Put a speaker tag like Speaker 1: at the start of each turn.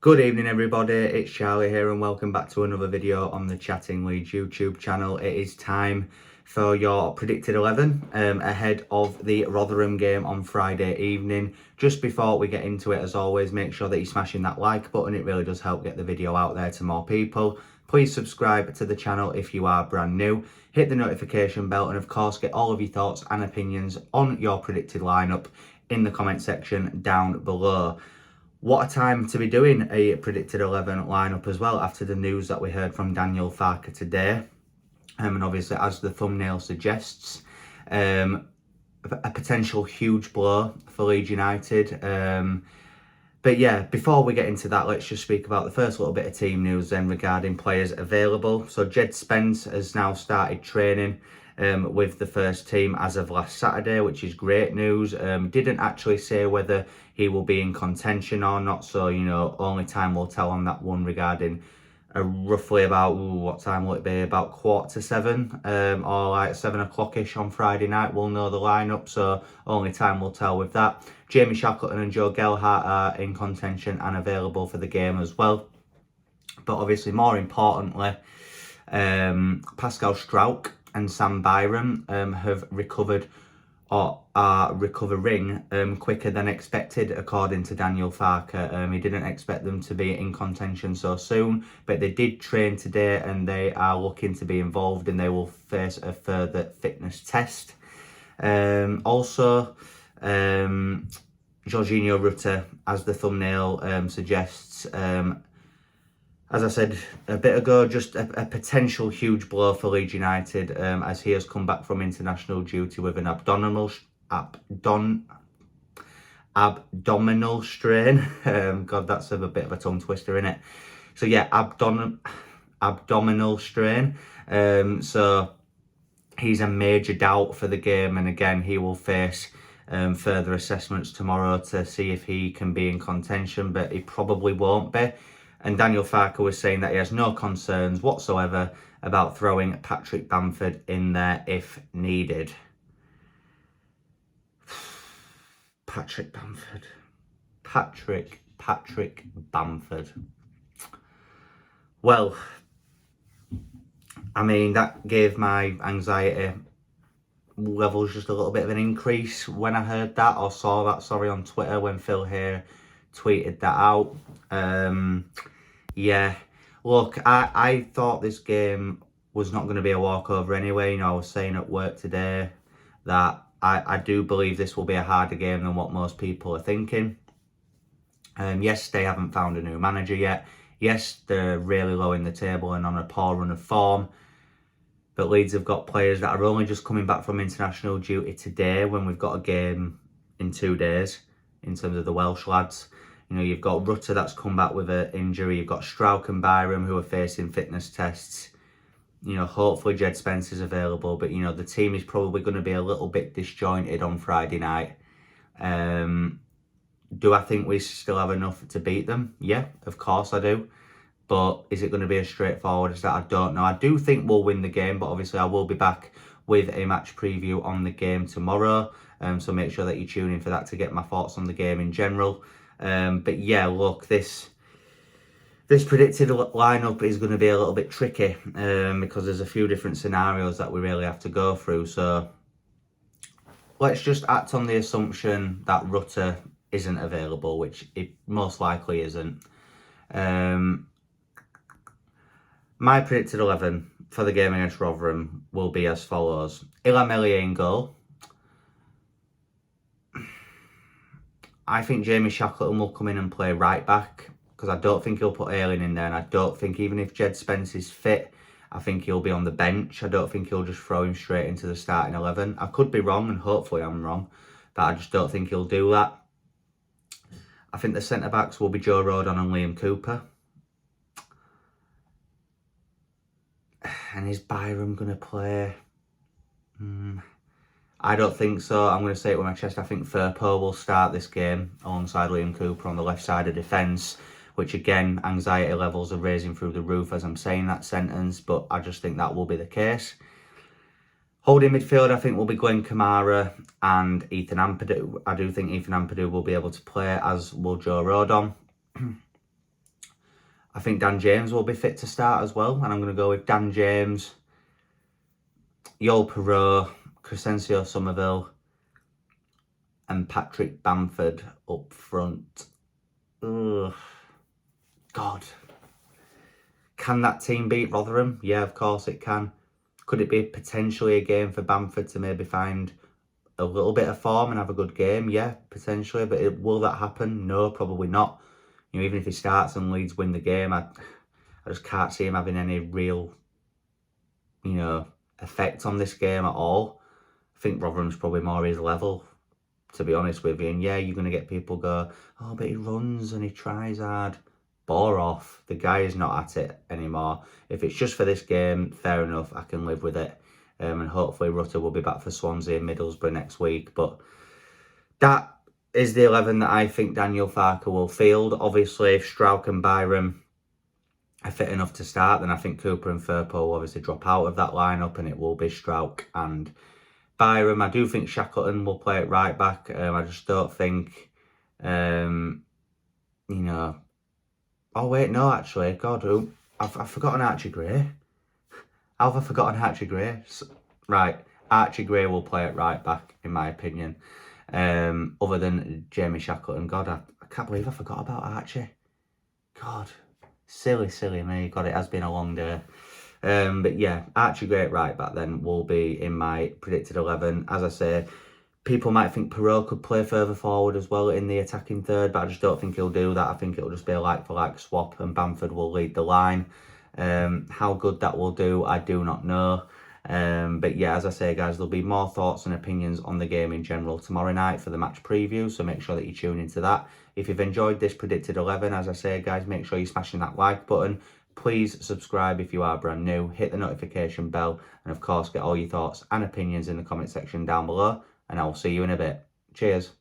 Speaker 1: Good evening everybody, it's Charlie here and welcome back to another video on the Chatting Leeds YouTube channel. It is time for your predicted 11 ahead of the Rotherham game on Friday evening. Just before we get into it, as always, make sure that you're smashing that like button. It really does help get the video out there to more people. Please subscribe to the channel if you are brand new. Hit the notification bell and of course get all of your thoughts and opinions on your predicted lineup in the comment section down below. What a time to be doing a predicted 11 lineup as well after the news that we heard from Daniel Farke today. And obviously, as the thumbnail suggests, a potential huge blow for Leeds United. But yeah, before we get into that, let's just speak about the first little bit of team news then regarding players available. So Jed Spence has now started training with the first team as of last Saturday, which is great news. Didn't actually say whether he will be in contention or not, so only time will tell on that one regarding roughly about what time will it be, about 7:15 or like 7 o'clock-ish on Friday night. We'll know the lineup, so only time will tell with that. Jamie Shackleton and Joe Gelhardt are in contention and available for the game as well. But obviously, more importantly, Pascal Struijk and Sam Byram have recovered or are recovering quicker than expected, according to Daniel Farke. He didn't expect them to be in contention so soon, but they did train today and they are looking to be involved and they will face a further fitness test. Also, Jorginho Rutter, as the thumbnail suggests, as I said a bit ago, just a potential huge blow for Leeds United as he has come back from international duty with an abdominal strain. God, that's a bit of a tongue twister, isn't it? So yeah, abdominal strain. So he's a major doubt for the game, and again, he will face further assessments tomorrow to see if he can be in contention, but he probably won't be. And Daniel Farke was saying that he has no concerns whatsoever about throwing Patrick Bamford in there if needed. Patrick Bamford. Well, I mean, that gave my anxiety levels just a little bit of an increase when I heard that, or saw that, sorry, on Twitter when Phil here tweeted that out. Yeah, look, I thought this game was not going to be a walkover anyway. I was saying at work today that I do believe this will be a harder game than what most people are thinking. Yes, they haven't found a new manager yet. Yes, they're really low in the table and on a poor run of form. But Leeds have got players that are only just coming back from international duty today when we've got a game in 2 days in terms of the Welsh lads. You've got Rutter that's come back with an injury. You've got Struijk and Byram who are facing fitness tests. Hopefully Jed Spence is available. But, the team is probably going to be a little bit disjointed on Friday night. Do I think we still have enough to beat them? Yeah, of course I do. But is it going to be as straightforward as that? I don't know. I do think we'll win the game, but obviously I will be back with a match preview on the game tomorrow. So make sure that you tune in for that to get my thoughts on the game in general. But yeah, look, this predicted lineup is going to be a little bit tricky because there's a few different scenarios that we really have to go through. So let's just act on the assumption that Rutter isn't available, which it most likely isn't. My predicted 11 for the game against Rotherham will be as follows. Ilham Elie in goal. I think Jamie Shackleton will come in and play right back because I don't think he'll put Ayling in there, and I don't think, even if Jed Spence is fit, I think he'll be on the bench. I don't think he'll just throw him straight into the starting 11. I could be wrong, and hopefully I'm wrong, but I just don't think he'll do that. I think the centre-backs will be Joe Rodon and Liam Cooper. And is Byram going to play? I don't think so. I'm going to say it with my chest. I think Firpo will start this game alongside Liam Cooper on the left side of defence, which again, anxiety levels are raising through the roof as I'm saying that sentence, but I just think that will be the case. Holding midfield, I think, will be Glenn Kamara and Ethan Ampadu. I do think Ethan Ampadu will be able to play, as will Joe Rodon. I think Dan James will be fit to start as well, and I'm going to go with Dan James, Yul Perreault, Crescencio Somerville, and Patrick Bamford up front. Ugh. God. Can that team beat Rotherham? Yeah, of course it can. Could it be potentially a game for Bamford to maybe find a little bit of form and have a good game? Yeah, potentially. But will that happen? No, probably not. You know, even if he starts and Leeds win the game, I just can't see him having any real, you know, effect on this game at all. I think Rotherham's probably more his level, to be honest with you. And yeah, you're going to get people go, oh, but he runs and he tries hard. Bore off. The guy is not at it anymore. If it's just for this game, fair enough. I can live with it. And hopefully Rutter will be back for Swansea and Middlesbrough next week. But that is the 11 that I think Daniel Farke will field. Obviously, if Strauch and Byram are fit enough to start, then I think Cooper and Firpo will obviously drop out of that lineup, and it will be Strauch and Byram. I do think Shackleton will play it right back. I just don't think, you know. Oh wait, no, actually, God, I've forgotten Archie Gray. How have I forgotten Archie Gray? Right, Archie Gray will play it right back, in my opinion. Other than Jamie Shackleton. God, I can't believe I forgot about Archie. God, silly me. God, it has been a long day. But yeah, Archie Gray right back then will be in my predicted 11. As I say, people might think Perreault could play further forward as well in the attacking third, but I just don't think he'll do that. I think it'll just be a like-for-like swap, and Bamford will lead the line. How good that will do, I do not know. But yeah, as I say, guys, there'll be more thoughts and opinions on the game in general tomorrow night for the match preview, so make sure that you tune into that. If you've enjoyed this predicted 11, as I say, guys, make sure you're smashing that like button. Please subscribe if you are brand new, hit the notification bell, and of course, get all your thoughts and opinions in the comment section down below, and I will see you in a bit. Cheers.